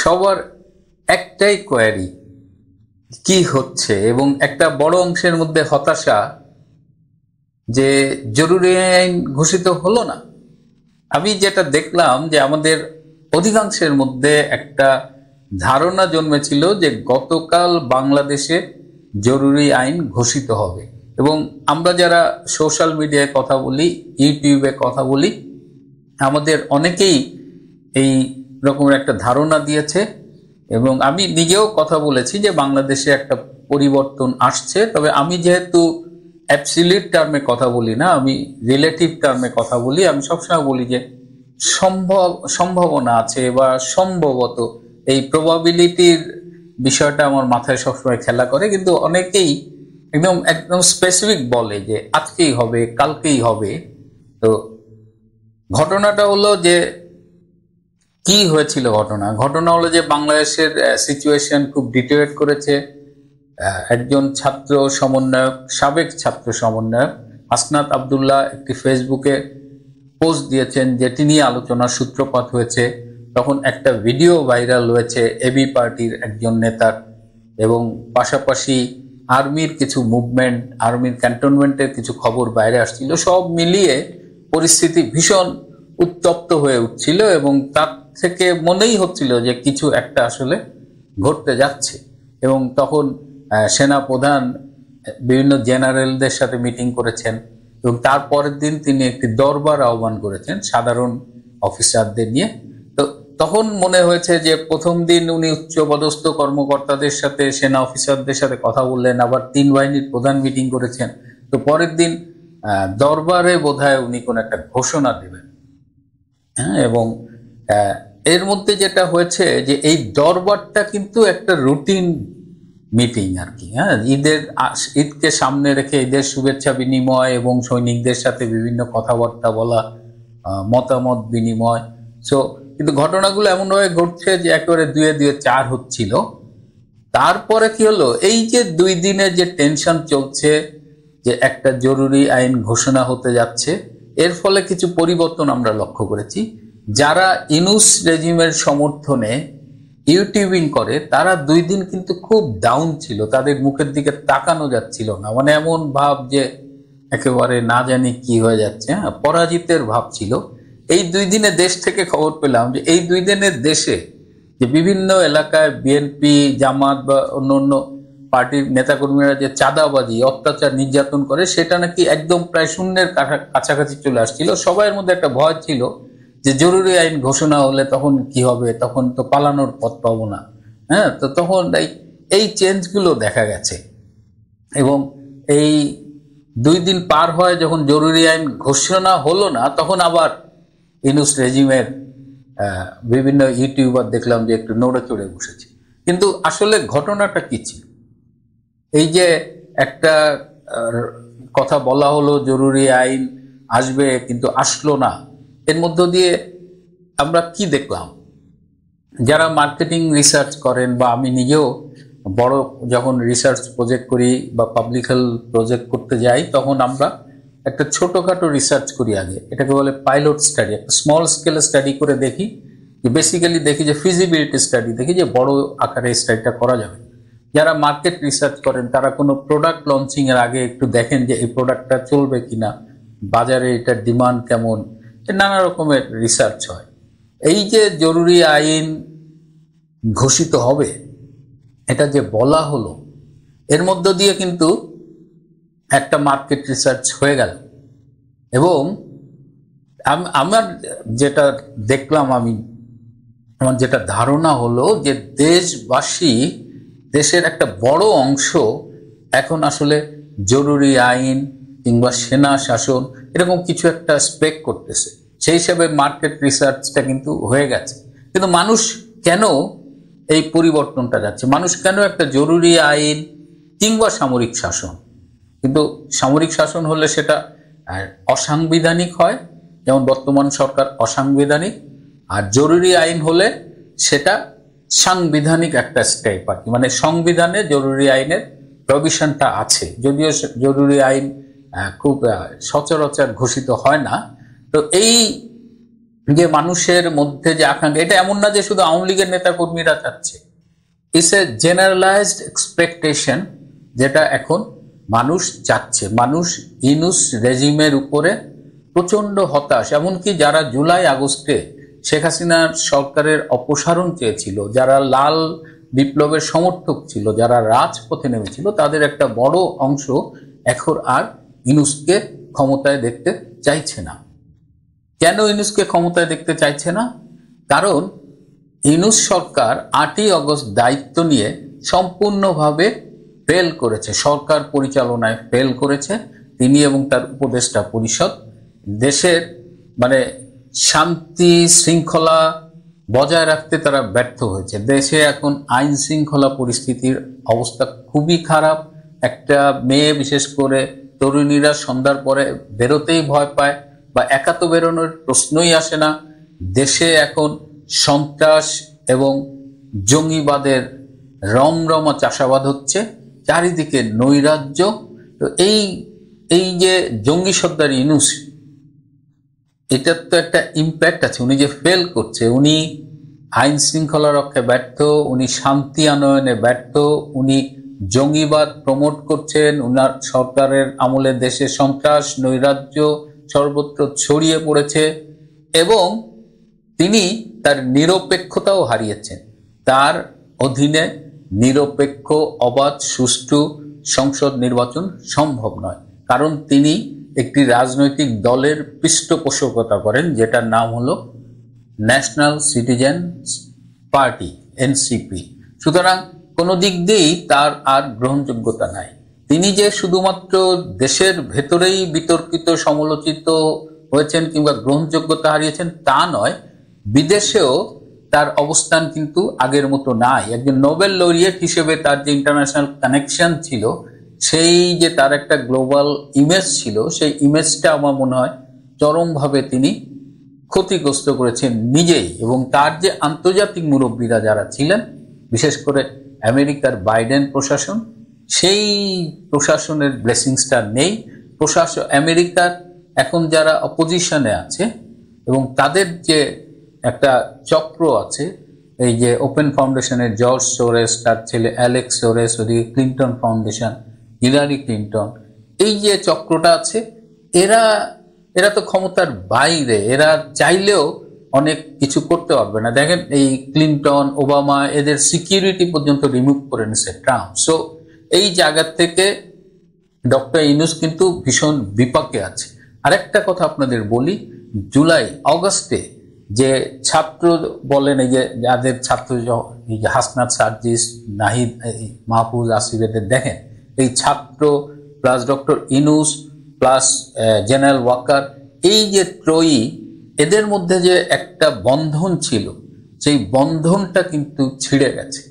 সবার একটাই কোয়ারি, কি হচ্ছে, এবং একটা বড় অংশের মধ্যে হতাশা যে জরুরি আইন ঘোষিত হলো না। আমি যেটা দেখলাম যে আমাদের অধিকাংশের মধ্যে একটা ধারণা জন্মেছিল যে গতকাল বাংলাদেশে জরুরি আইন ঘোষিত হবে, এবং আমরা যারা সোশ্যাল মিডিয়ায় কথা বলি, ইউটিউবে কথা বলি, আমাদের অনেকেই এই রকমের একটা ধারণা দিয়েছে। এবং আমি নিজেও কথা বলেছি যে বাংলাদেশে একটা পরিবর্তন আসছে, তবে আমি যেহেতু অ্যাবসলিউট টার্মে কথা বলি না, আমি রিলেটিভ টার্মে কথা বলি। আমি সবসময় বলি যে সম্ভাবনা আছে বা সম্ভবত, এই প্রবাবিলিটির বিষয়টা আমার মাথায় সবসময় খেলা করে, কিন্তু অনেকেই একদম একদম স্পেসিফিক বলে যে আজকেই হবে, কালকেই হবে। তো ঘটনাটা হলো যে কি হয়েছিল, ঘটনা হলো যে বাংলাদেশের সিচুয়েশন খুব ডিটেরিয়েট করেছে। একজন ছাত্র সমন্বয়ক, সাবেক ছাত্র সমন্বয়ক হাসনাত আব্দুল্লাহ একটি ফেসবুকে পোস্ট দিয়েছেন, যেটি নিয়ে আলোচনার সূত্রপাত হয়েছে। তখন একটা ভিডিও ভাইরাল হয়েছে এবি পার্টির একজন নেতার, এবং পাশাপাশি আর্মির কিছু মুভমেন্ট, আর্মির ক্যান্টনমেন্টের কিছু খবর বাইরে আসছিল। সব মিলিয়ে পরিস্থিতি ভীষণ উত্তপ্ত হয়ে উঠছিল, এবং তার থেকে মনেই হচ্ছিল যে কিছু একটা আসলে ঘটতে যাচ্ছে। এবং তখন সেনা প্রধান বিভিন্ন জেনারেলদের সাথে মিটিং করেছেন, এবং তারপরের দিন তিনি একটি দরবার আহ্বান করেছেন সাধারণ অফিসারদের নিয়ে। তো তখন মনে হয়েছে যে প্রথম দিন উনি উচ্চপদস্থ কর্মকর্তাদের সাথে, সেনা অফিসারদের সাথে কথা বললেন, আবার 3 বাহিনীর প্রধান মিটিং করেছেন। তো পরের দিন দরবারে বোধহয় উনি কোন একটা ঘোষণা দেবেন। হ্যাঁ, এবং এর মধ্যে যেটা হয়েছে যে এই দরবারটা কিন্তু একটা রুটিন মিটিং আর কি। হ্যাঁ, ঈদকে সামনে রেখে ঈদের শুভেচ্ছা বিনিময় এবং সৈনিকদের সাথে বিভিন্ন কথাবার্তা বলা, মতামত বিনিময়। সো কিন্তু ঘটনাগুলো এমনভাবে ঘটছে যে একেবারে 2 2 4 হচ্ছিল। তারপরে কি হলো, এই যে 2 দিনে যে টেনশন চলছে যে একটা জরুরি আইন ঘোষণা হতে যাচ্ছে, এর ফলে কিছু পরিবর্তন আমরা লক্ষ্য করেছি। যারা ইউনূস রেজিমের সমর্থনে ইউটিউবিং করে তারা 2 দিন কিন্তু খুব ডাউন ছিল, তাদের মুখের দিকে তাকানো যাচ্ছিল না, মানে এমন ভাব যে একেবারে না জানি কি হয়ে যাচ্ছে, পরাজিতের ভাব ছিল। এই 2 দিনে দেশ থেকে খবর পেলাম যে এই 2 দিনের দেশে যে বিভিন্ন এলাকায় বিএনপি, জামাত বা অন্য পার্টির নেতাকর্মীরা যে চাঁদাবাজি, অত্যাচার, নির্যাতন করে, সেটা নাকি একদম প্রায় শূন্যের কাছাকাছি চলে আসছিল। সবার মধ্যে একটা ভয় ছিল যে জরুরি আইন ঘোষণা হলে তখন কি হবে, তখন তো পালানোর পথ পাবো না। হ্যাঁ, তো তখন এই চেঞ্জগুলো দেখা গেছে। এবং এই 2 দিন পার হয়, যখন জরুরি আইন ঘোষণা হলো না, তখন আবার ইউনূস রেজিমের বিভিন্ন ইউটিউবার দেখলাম যে একটু নড়ে চড়ে বসেছে। কিন্তু আসলে ঘটনাটা কি ছিল? এই যে একটা কথা বলা হলো জরুরি আইন আসবে, কিন্তু আসলো না, এর মধ্য দিয়ে আমরা কি দেখলাম? যারা মার্কেটিং রিসার্চ করেন, বা আমি নিজেও বড় যখন রিসার্চ প্রজেক্ট করি বা পাবলিকাল প্রজেক্ট করতে যাই, তখন আমরা একটা ছোটখাটো রিসার্চ করি আগে, এটাকে বলে পাইলট স্টাডি। একটা স্মল স্কেলে স্টাডি করে দেখি, যে বেসিক্যালি দেখি যে ফিজিবিলিটি স্টাডি, দেখি যে বড় আকারে স্টাডিটা করা যাবে। যারা মার্কেট রিসার্চ করেন তারা কোনো প্রোডাক্ট লঞ্চিং এর আগে একটু দেখেন যে এই প্রোডাক্টটা চলবে কিনা, বাজারে এটার ডিমান্ড কেমন, নানা রকমের রিসার্চ হয়। এই যে জরুরি আইন ঘোষিত হবে, এটা যে বলা হলো, এর মধ্য দিয়ে কিন্তু একটা মার্কেট রিসার্চ হয়ে গেল। এবং আমার যেটা দেখলাম, আমার যেটা ধারণা হলো যে দেশবাসী, দেশের একটা বড় অংশ এখন আসলে জরুরি আইন কিংবা সেনা শাসন এরকম কিছু একটা স্পেক করতেছে। সেই হিসাবে মার্কেট রিসার্চটা কিন্তু হয়ে গেছে। কিন্তু মানুষ কেন এই পরিবর্তনটা যাচ্ছে, মানুষ কেন একটা জরুরি আইন কিংবা সামরিক শাসন, কিন্তু সামরিক শাসন হলে সেটা অসাংবিধানিক হয়, যেমন বর্তমান সরকার অসাংবিধানিক, আর জরুরি আইন হলে সেটা সাংবিধানিক একটা স্টেপ আর কি, মানে সংবিধানে জরুরি আইনের প্রভিশনটা আছে, যদিও জরুরি আইন খুব সচরাচর ঘোষিত হয় না। তো এই যে মানুষের মধ্যে যে আকাঙ্ক্ষা, এটা এমন না যে শুধু আওয়ামী লীগের নেতা কর্মীরা চাচ্ছে, ইটস এ জেনারেলাইজড এক্সপেকটেশন, যেটা এখন মানুষ চাচ্ছে। মানুষ ইউনূস রেজিমের উপরে প্রচন্ড হতাশ। এমনকি যারা জুলাই আগস্টে শেখ হাসিনার সরকারের অপসারণ চেয়েছিল, যারা লাল বিপ্লবের সমর্থক ছিল, যারা রাজপথে নেমেছিল, তাদের একটা বড় অংশ এখন আর ইউনূসকে ক্ষমতায় দেখতে চাইছে না। কেন ইউনূসকে ক্ষমতায় দেখতে চাইছে না? কারণ ইউনূস সরকার 8ই আগস্ট দায়িত্ব নিয়ে সম্পূর্ণভাবে ফেল করেছে, সরকার পরিচালনায় ফেল করেছে। তিনি এবং তার উপদেষ্টা পরিষদ দেশের শান্তি শৃঙ্খলা বজায় রাখতে তারা ব্যর্থ হয়েছে। দেশে এখন আইন শৃঙ্খলা পরিস্থিতির অবস্থা খুবই খারাপ। একটা মেয়ে, বিশেষ করে তরুণীরা সন্ধ্যার পরে বেরোতেই ভয় পায়, বা একা তো বেরোনোর প্রশ্নই আসে না। দেশে এখন সন্ত্রাস এবং জঙ্গিবাদের রমরমা চাষাবাদ হচ্ছে, চারিদিকে নৈরাজ্য। তো এই যে জঙ্গি সর্দার ইউনূস, এটার তো একটা ইম্প্যাক্ট আছে। উনি যে ফেল করছে, উনি আইন শৃঙ্খলা রক্ষায় ব্যর্থ, উনি শান্তি আনয়নে ব্যর্থ, উনি জঙ্গিবাদ প্রমোট করছেন। উনার সরকারের আমলে দেশে সন্ত্রাস নৈরাজ্য সর্বত্র ছড়িয়ে পড়েছে, এবং তিনি তার নিরপেক্ষতাও হারিয়েছেন। তার অধীনে নিরপেক্ষ, অবাধ, সুষ্ঠু সংসদ নির্বাচন সম্ভব নয়, কারণ তিনি একটি রাজনৈতিক দলের পৃষ্ঠপোষকতা করেন, যেটার নাম হলো ন্যাশনাল সিটিজেন্স পার্টি, এনসিপি। সুতরাং কোনো দিক দিয়েই তার আর গ্রহণযোগ্যতা নাই। তিনি যে শুধুমাত্র দেশের ভেতরেই বিতর্কিত, সমালোচিত হয়েছেন কিংবা গ্রহণযোগ্যতা হারিয়েছেন তা নয়, বিদেশেও তার অবস্থান কিন্তু আগের মতো নাই। একজন নোবেল লরিয়েট হিসেবে তার যে ইন্টারন্যাশনাল কানেকশন ছিল, সেই যে তার একটা গ্লোবাল ইমেজ ছিল, সেই ইমেজটা আমার মনে হয় চরমভাবে তিনি ক্ষতিগ্রস্ত করেছেন নিজেই। এবং তার যে আন্তর্জাতিক মুরব্বীরা যারা ছিলেন, বিশেষ করে আমেরিকার বাইডেন প্রশাসন, সেই প্রশাসনের ব্লেসিংসটা নেই। আমেরিকার এখন যারা অপোজিশনে আছে এবং তাদের যে একটা চক্র আছে, এই যে ওপেন ফাউন্ডেশনের জর্জ সোরেস, তার ছেলে অ্যালেক্স সোরেস, ওদিকে ক্লিন্টন ফাউন্ডেশন, হিলারি ক্লিন্টন, এই যে চক্রটা আছে, এরা তো ক্ষমতার বাইরে। এরা চাইলেও অনেক কিছু করতে পারবে না। দেখেন, এই ক্লিন্টন, ওবামা, এদের সিকিউরিটি পর্যন্ত রিমুভ করে নিছে ট্রাম্প। সো এই জায়গা থেকে ডক্টর ইউনূস কিন্তু ভীষণ বিপাকে আছে। আরেকটা কথা আপনাদের বলি, জুলাই আগস্টে যে ছাত্র বলেন, এই যে যাদের ছাত্র, এই যে হাসনাত, সার্জিস, নাহিদ, মাহফুজ, আসিফ, এদের দেখেন, এই ছাত্র plus doctor Yunus plus general Waker, এই যে ত্রয়ী, এদের মধ্যে যে একটা বন্ধন ছিল, সেই বন্ধনটা কিন্তু ছিঁড়ে গেছে।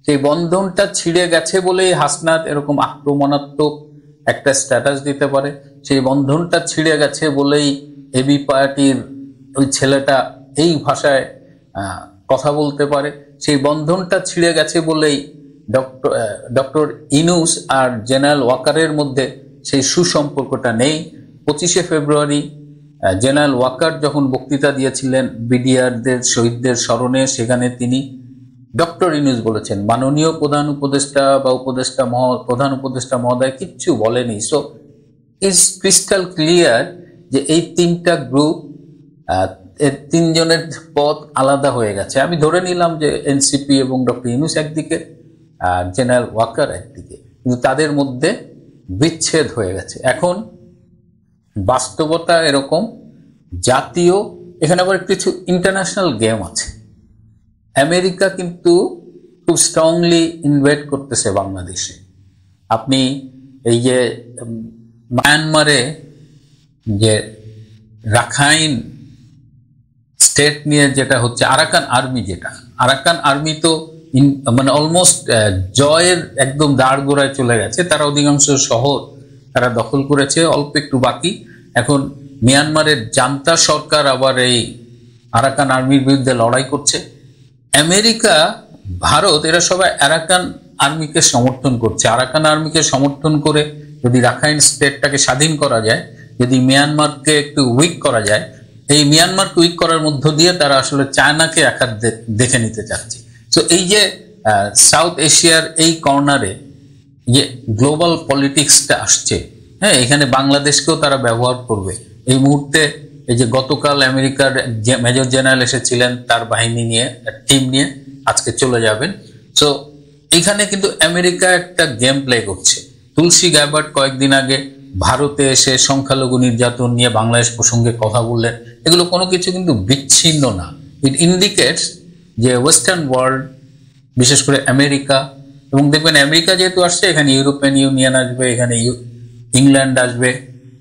সেই বন্ধনটা ছিঁড়ে গেছে বলেই হাসনাত এরকম আক্রমণাত্মক একটা স্ট্যাটাস দিতে পারে। সেই বন্ধনটা ছিঁড়ে গেছে বলেই এবি পার্টির ওই ছেলেটা এই ভাষায় কথা বলতে পারে। সেই বন্ধনটা ছিঁড়ে গেছে বলেই ডক্টর ইউনূস আর জেনারেল ওয়াকারের মধ্যে সেই সুসম্পর্কটা নেই। 25শে ফেব্রুয়ারি জেনারেল ওয়াকার যখন বক্তৃতা দিয়েছিলেন বিডিআরদের শহীদদের স্মরণে, সেখানে তিনি ডক্টর ইউনূস বলেছেন, মাননীয় প্রধান উপদেষ্টা বা প্রধান উপদেষ্টা মহোদয় কিচ্ছু বলেনি। সো ইটস ক্রিস্টাল ক্লিয়ার যে এই তিনটা গ্রুপ, তিনজনের পথ আলাদা হয়ে গেছে। আমি ধরে নিলাম যে এনসিপি এবং ডক্টর ইউনূস একদিকে, জেনারেল ওয়াকার একদিকে, কিন্তু তাদের মধ্যে বিচ্ছেদ হয়ে গেছে। এখন বাস্তবতা এরকম, জাতীয়, এখানে আবার কিছু ইন্টারন্যাশনাল গেম আছে। আমেরিকা কিন্তু খুব স্ট্রংলি ইনভেট করতেছে বাংলাদেশে। আপনি এই যে মায়ানমারে যে রাখাইন স্টেট নিয়ে যেটা হচ্ছে, আরাকান আর্মি তো অলমোস্ট জয়ের একদম দাঁড় গোড়ায় চলে গেছে। তারা অধিকাংশ শহর তারা দখল করেছে, অল্প একটু বাকি। এখন মিয়ানমারের জান্তা সরকার আবার এই আরাকান আর্মির বিরুদ্ধে লড়াই করছে। আমেরিকা, ভারত, এরা সবাই আরাকান আর্মিকে সমর্থন করছে। আরাকান আর্মিকে সমর্থন করে যদি রাখাইন স্টেটটাকে স্বাধীন করা যায়, যদি মিয়ানমারকে একটু উইক করা যায়, এই মিয়ানমারকে উইক করার মধ্য দিয়ে তারা আসলে চায়নাকে একা দেখে নিতে চাচ্ছে। তো এই যে সাউথ এশিয়ার এই কর্নারে যে গ্লোবাল পলিটিক্সটা আসছে, হ্যাঁ, এখানে বাংলাদেশকেও তারা ব্যবহার করবে। এই মুহূর্তে এই যে গতকাল আমেরিকার মেজর জেনারেল এসেছিলেন তার বাহিনী নিয়ে, টিম নিয়ে, আজকে চলে যাবেন। তো এখানে কিন্তু আমেরিকা একটা গেম প্লে করছে। তুলসী গ্যাবার্ট কয়েকদিন আগে ভারতে এসে সংখ্যালঘু নির্যাতন নিয়ে বাংলাদেশ প্রসঙ্গে কথা বললেন। এগুলো কোনো কিছু কিন্তু বিচ্ছিন্ন না। ইট ইন্ডিকেটস যে ওয়েস্টার্ন ওয়ার্ল্ড, বিশেষ করে আমেরিকা, এবং দেখবেন আমেরিকা যেহেতু আসছে, এখানে ইউরোপিয়ান ইউনিয়ন আসবে, এখানে ইংল্যান্ড আসবে,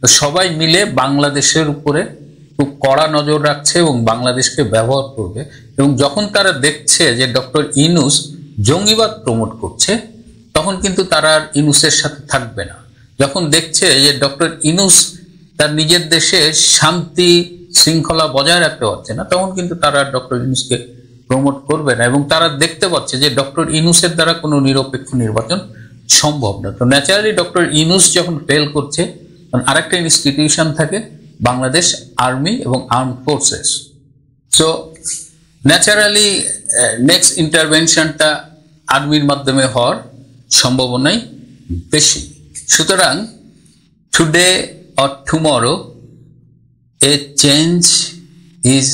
তো সবাই মিলে বাংলাদেশের উপরে খুব কড়া নজর রাখছে এবং বাংলাদেশকে ব্যবহার করবে। এবং যখন তারা দেখছে যে ডক্টর ইউনূস জঙ্গিবাদ প্রমোট করছে, তখন কিন্তু তারা আর ইউনূসের সাথে থাকবে না। যখন দেখছে যে ডক্টর ইউনূস তার নিজের দেশে শান্তি শৃঙ্খলা বজায় রাখতে পারছে না, তখন কিন্তু তারা ডক্টর ইউনূসকে প্রমোট করবে না। এবং তারা দেখতে পাচ্ছে যে ডক্টর ইউনূসের দ্বারা কোনো নিরপেক্ষ নির্বাচন সম্ভব না। তো ন্যাচারালি ডক্টর ইউনূস যখন ফেল করছে, আরেকটা ইনস্টিটিউশন থাকে বাংলাদেশ আর্মি এবং arm forces. So naturally next ইন্টারভেনশনটা আর্মির মাধ্যমে হওয়ার সম্ভাবনাই বেশি। সুতরাং today or tomorrow a change is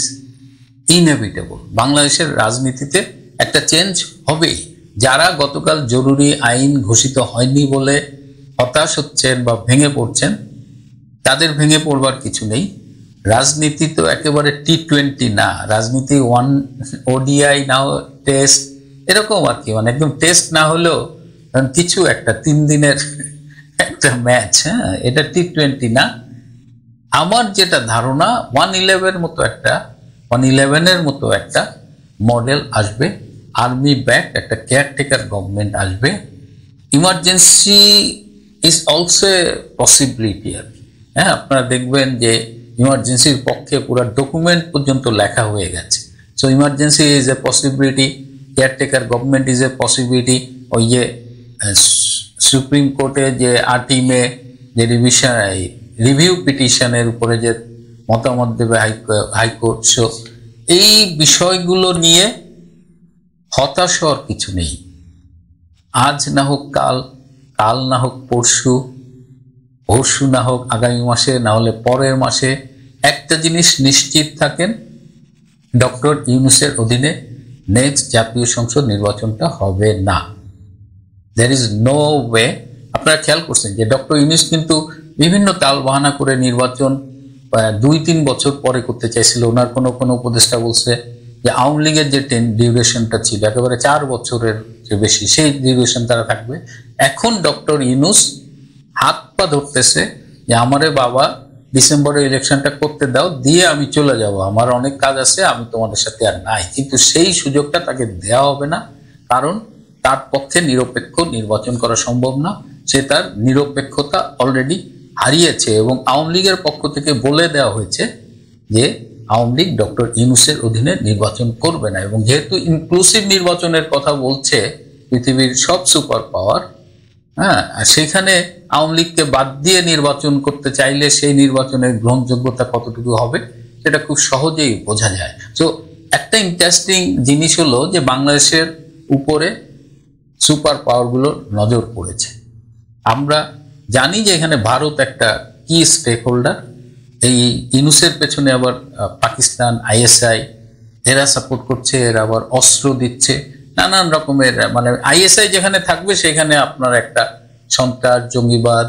inevitable. বাংলাদেশের রাজনীতিতে একটা চেঞ্জ হবেই। যারা গতকাল জরুরি আইন ঘোষিত হয়নি বলে হতাশ হচ্ছেন বা ভেঙে পড়ছেন, তাদের ভেঙে পড়বার কিছু নেই। রাজনীতি তো একেবারে T20 না, রাজনীতি ODI না টেস্ট, এরকম আর কি, মানে একদম টেস্ট না হলেও কিছু একটা 3 দিনের একটা ম্যাচ। হ্যাঁ, এটা T20 না। আমার যেটা ধারণা 111 এর মতো একটা মডেল আসবে, আর্মি ব্যাক একটা কেয়ারটেকার গভর্নমেন্ট আসবে। Emergency is also a possibility আর কি। হ্যাঁ, আপনারা দেখবেন যে ইমার্জেন্সির পক্ষে পুরো ডকুমেন্ট পর্যন্ত লেখা হয়ে গেছে। So emergency is a possibility, caretaker government is a possibility. ওই যে সুপ্রিম কোর্টে যে 8 মে যে রিভিউ পিটিশনের উপরে যে মতামত দেবে হাইকোর্ট, সো এই বিষয়গুলো নিয়ে হতাশ হওয়ার কিছু নেই। আজ না হোক কাল, কাল না হোক পরশু, পরশু না হোক আগামী মাসে, না হলে পরের মাসে, একটা জিনিস নিশ্চিত থাকেন, ডক্টর ইউনূসের অধীনে নেক্সট জাতীয় সংসদ নির্বাচনটা হবে না। There is no way. আপনারা খেয়াল করছেন যে ডক্টর ইউনূস কিন্তু বিভিন্ন তাল বাহানা করে নির্বাচন 2-3 বছর পরে করতে চাইছিল। ওনার কোনো উপদেষ্টা বলছে যে আওয়ামী লীগের যে ডিউরেশনটা ছিল একেবারে 4 বছরের যে বেশি, সেই ডিউরেশন তারা থাকবে। এখন ডক্টর ইউনূস হাত পা ধরতেছে যে আমারে বাবা ডিসেম্বরের ইলেকশনটা করতে দাও, দিয়ে আমি চলে যাব, আমার অনেক কাজ আছে, আমি তোমাদের সাথে আর নাই। কিন্তু সেই সুযোগটা তাকে দেওয়া হবে না, কারণ তার পক্ষে নিরপেক্ষ নির্বাচন করা সম্ভব না। সে তার নিরপেক্ষতা অলরেডি হারিয়েছে এবং আওয়ামী লীগের পক্ষ থেকে বলে দেওয়া হয়েছে যে আওয়ামী লীগ ডক্টর ইউনূসের অধীনে নির্বাচন করবে না। এবং যেহেতু ইনক্লুসিভ নির্বাচনের কথা বলছে পৃথিবীর সব সুপার পাওয়ার, হ্যাঁ, সেখানে আওয়ামী লীগকে বাদ দিয়ে নির্বাচন করতে চাইলে সেই নির্বাচনের গ্রহণযোগ্যতা কতটুকু হবে সেটা খুব সহজেই বোঝা যায়। তো একটা ইন্টারেস্টিং জিনিস হলো যে বাংলাদেশের উপরে সুপার পাওয়ারগুলো নজর পড়েছে। আমরা জানি যে এখানে ভারত একটা কি স্টেক হোল্ডার। এই ইউনূসের পেছনে আবার পাকিস্তান, ISI এরা সাপোর্ট করছে, এরা আবার অস্ত্র দিচ্ছে, নানান রকমের, মানে ISI যেখানে থাকবে সেখানে আপনার একটা সন্ত্রাস, জঙ্গিবাদ,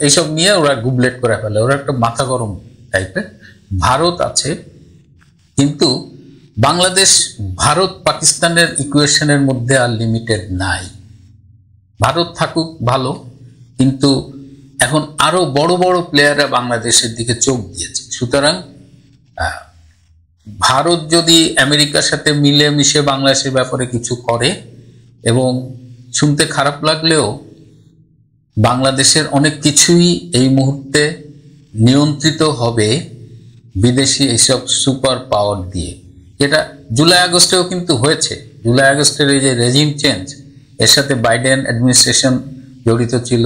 এইসব নিয়ে ওরা গুবলেট করে ফেলে। ওরা একটা মাথা গরম টাইপের। ভারত আছে, কিন্তু বাংলাদেশ ভারত পাকিস্তানের ইকুয়েশনের মধ্যে আর লিমিটেড নাই। ভারত থাকুক ভালো, কিন্তু এখন আরো বড় বড় প্লেয়াররা বাংলাদেশের দিকে চোখ দিয়েছে। সুতরাং ভারত যদি আমেরিকার সাথে মিলে মিশে বাংলাদেশের ব্যাপারে কিছু করে, এবং শুনতে খারাপ লাগলেও বাংলাদেশের অনেক কিছুই এই মুহূর্তে নিয়ন্ত্রিত হবে বিদেশি এইসব সুপার পাওয়ার দিয়ে, যেটা জুলাই আগস্টেও কিন্তু হয়েছে। জুলাই আগস্টের এই যে রেজিম চেঞ্জ, এর সাথে বাইডেন অ্যাডমিনিস্ট্রেশন জড়িত ছিল,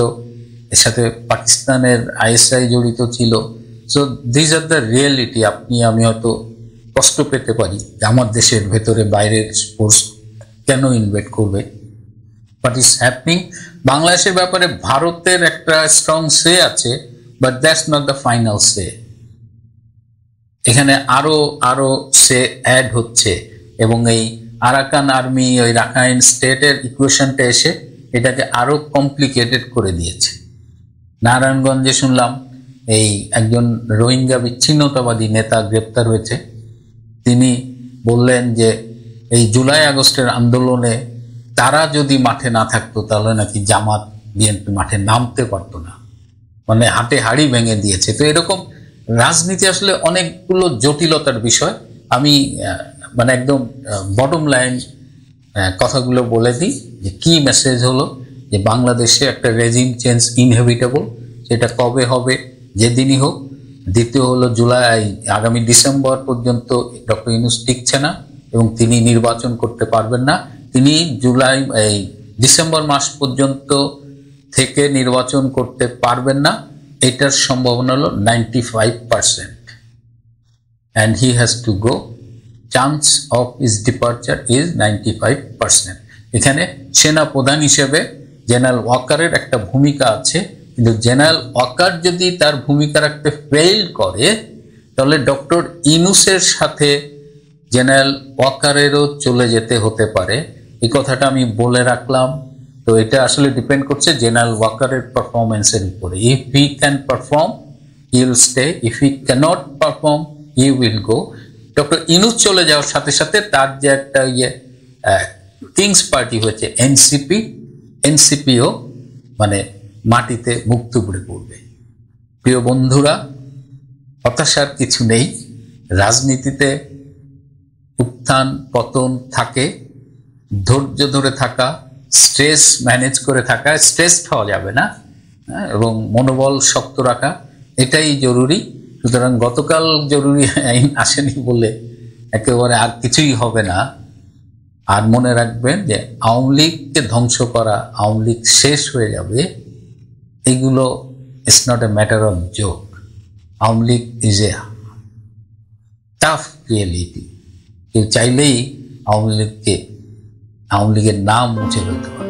এর সাথে পাকিস্তানের ISI জড়িত ছিল। So this are the reality. আপনি আমি হয়তো কষ্ট পেতে পারি যে আমার দেশের ভেতরে বাইরের স্পোর্টস কেন ইনভেট করবে, বাট ইজ হ্যাপনিং। বাংলাদেশের ব্যাপারে ভারতের একটা স্ট্রং সে আছে, but that's not the final say. এখানে আরো আরো সে অ্যাড হচ্ছে এবং এই আরাকান আর্মি ওই রাখাইন স্টেটের ইকুয়েশনটা এসে এটাকে আরো কমপ্লিকেটেড করে দিয়েছে। নারায়ণগঞ্জে শুনলাম এই একজন রোহিঙ্গা বিচ্ছিন্নতাবাদী নেতা গ্রেপ্তার হয়েছে। তিনি বললেন যে এই জুলাই আগস্টের আন্দোলনে তারা যদি মাঠে না থাকতো তাহলে নাকি জামাত বিএনপি মাঠে নামতে পারতো না, মানে হাটে হাড়ি ভেঙে দিয়েছে। তো এরকম রাজনীতি আসলে অনেকগুলো জটিলতার বিষয়। আমি মানে একদম বটম লাইন কথাগুলো বলে দিই যে কি মেসেজ হলো, যে বাংলাদেশে একটা রেজিম চেঞ্জ ইনহেভিটেবল, সেটা কবে হবে যেদিনই হোক। দ্বিতীয় হলো জুলাই আগামী ডিসেম্বর পর্যন্ত ডক্টর ইউনূস টিকছে না এবং তিনি নির্বাচন করতে পারবেন না। তিনি ডিসেম্বর মাস পর্যন্ত থেকে নির্বাচন করতে পারবেন না, এটার সম্ভাবনা হলো 95%, and he has to go. Chance of his departure is 95%. এখানে সেনা প্রধান হিসেবে জেনারেল ওয়াকারের একটা ভূমিকা আছে, কিন্তু জেনারেল ওয়াকার যদি তার ভূমিকা রাখতে ফেল করে তাহলে ডক্টর ইউনূসের সাথে জেনারেল ওয়াকারেরও চলে যেতে হতে পারে। এই কথাটা আমি বলে রাখলাম। তো এটা আসলে ডিপেন্ড করছে জেনারেল ওয়াকারের পারফরমেন্সের উপরে। If he can perform he will stay, if he can't perform he will go. Doctor Yunus চলে যাওয়ার সাথে সাথে তার যে একটা কিংস পার্টি হয়েছে এনসিপিও মানে মাটিতে মুখ থুবড়ে পড়বে। প্রিয় বন্ধুরা, হতাশার কিছু নেই। রাজনীতিতে উত্থান পতন থাকে, ধৈর্য ধরে থাকা, স্ট্রেস ম্যানেজ করে থাকা, স্ট্রেসড হওয়া যাবে না, এবং মনোবল শক্ত রাখা, এটাই জরুরি। সুতরাং গতকাল জরুরি আইন আসেনি বলে একেবারে আর কিছুই হবে না। আর মনে রাখবেন যে আওয়ামী লীগকে ধ্বংস করা, আওয়ামী লীগ শেষ হয়ে যাবে, এগুলো it's not a matter of joke. Awami League is a tough reality. কেউ চাইলেই আওয়ামী লীগের নাম মুছে ফেলতে পারে।